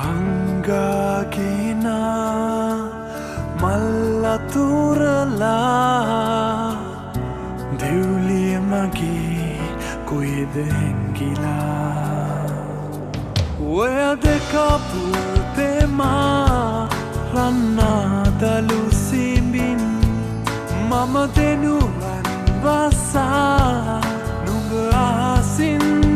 හංගාගෙන මල්ලතුරලා දෙව්ලිය මගේ කොහෙද හැංගිලා ඔය දෙකපු තෙමා රන්නාදලු සිඹින් මම දෙනුවන් වසා නුඹ අහසින්